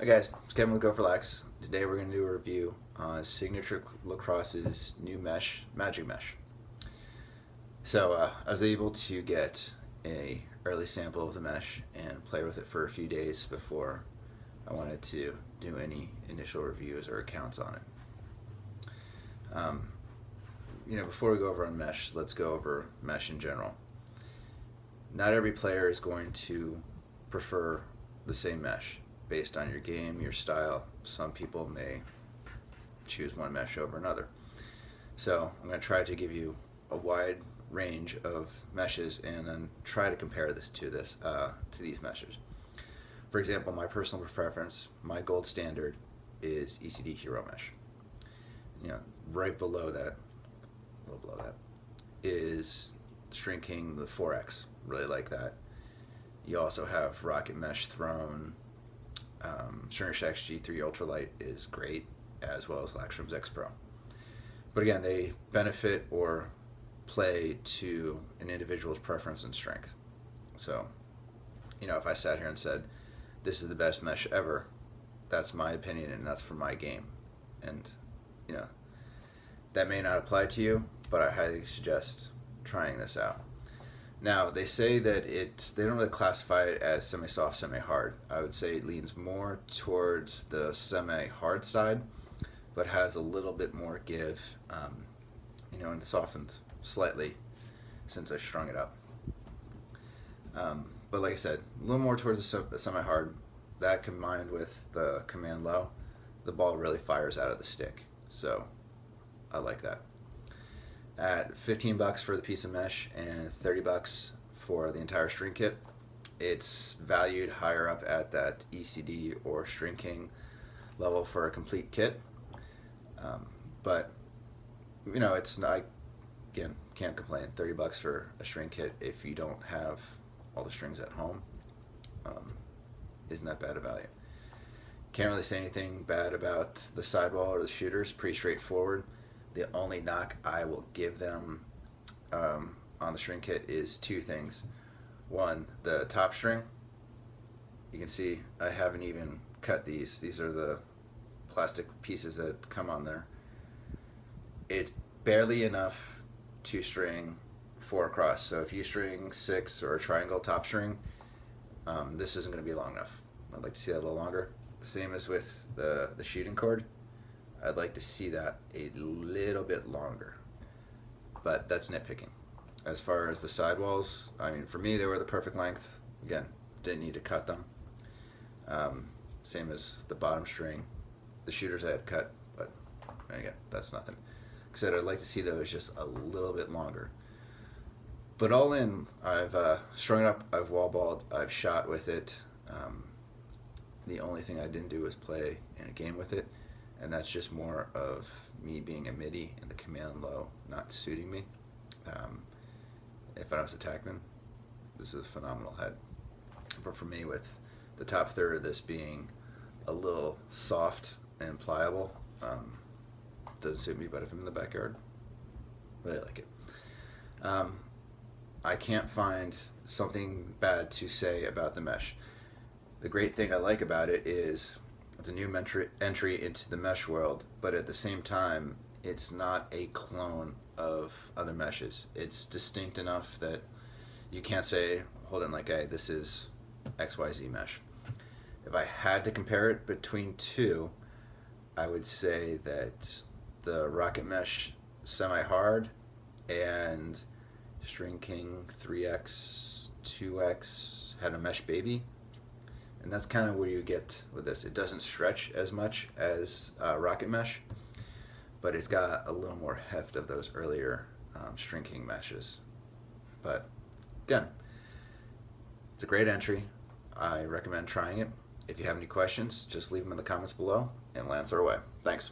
Hi guys, it's Kevin with Go for Lax. Today we're going to do a review on Signature Lacrosse's new mesh, Magic Mesh. So I was able to get a early sample of the mesh and play with it for a few days before I wanted to do any initial reviews or accounts on it. Before we go over on mesh, let's go over mesh in general. Not every player is going to prefer the same mesh based on your game, your style. Some people may choose one mesh over another. So I'm going to try to give you a wide range of meshes and then try to compare this to these meshes. For example, my personal preference, my gold standard is ECD Hero Mesh. Right below that, a little below that, is String King the 4X. Really like that. You also have Rocket Mesh Throne. Stringer Shack's G3 Ultralight is great, as well as Lacrosse X Pro. But again, they benefit or play to an individual's preference and strength. So, if I sat here and said, this is the best mesh ever, that's my opinion and that's for my game. And, that may not apply to you, but I highly suggest trying this out. Now, they say that they don't really classify it as semi-soft, semi-hard. I would say it leans more towards the semi-hard side, but has a little bit more give, and softened slightly since I strung it up. But like I said, a little more towards the semi-hard. That combined with the command low, the ball really fires out of the stick. So I like that. At $15 for the piece of mesh and $30 for the entire string kit, it's valued higher up at that ECD or String King level for a complete kit. But it's not, again, can't complain. $30 for a string kit if you don't have all the strings at home isn't that bad a value. Can't really say anything bad about the sidewall or the shooters. Pretty straightforward. The only knock I will give them on the string kit is two things. One, the top string. You can see I haven't even cut these. These are the plastic pieces that come on there. It's barely enough to string 4 across. So if you string 6 or a triangle top string, this isn't going to be long enough. I'd like to see that a little longer. Same as with the shooting cord. I'd like to see that a little bit longer, but that's nitpicking. As far as the sidewalls, for me, they were the perfect length. Again, didn't need to cut them. Same as the bottom string. The shooters I had cut, but again, that's nothing. Like I said, I'd like to see those just a little bit longer. But all in, I've strung it up, I've wall balled, I've shot with it. The only thing I didn't do was play in a game with it. And that's just more of me being a midi and the command low not suiting me. If I was attackman, this is a phenomenal head. But for me, with the top third of this being a little soft and pliable, doesn't suit me, but if I'm in the backyard, really like it. I can't find something bad to say about the mesh. The great thing I like about it is it's a new entry into the mesh world, but at the same time, it's not a clone of other meshes. It's distinct enough that you can't say, hold on, like, hey, this is XYZ mesh. If I had to compare it between two, I would say that the Rocket Mesh Semi-Hard and String King 3X, 2X had a mesh baby. And that's kind of where you get with this. It doesn't stretch as much as Rocket Mesh, but it's got a little more heft of those earlier String King meshes. But again, it's a great entry. I recommend trying it. If you have any questions, just leave them in the comments below and we'll answer away. Thanks.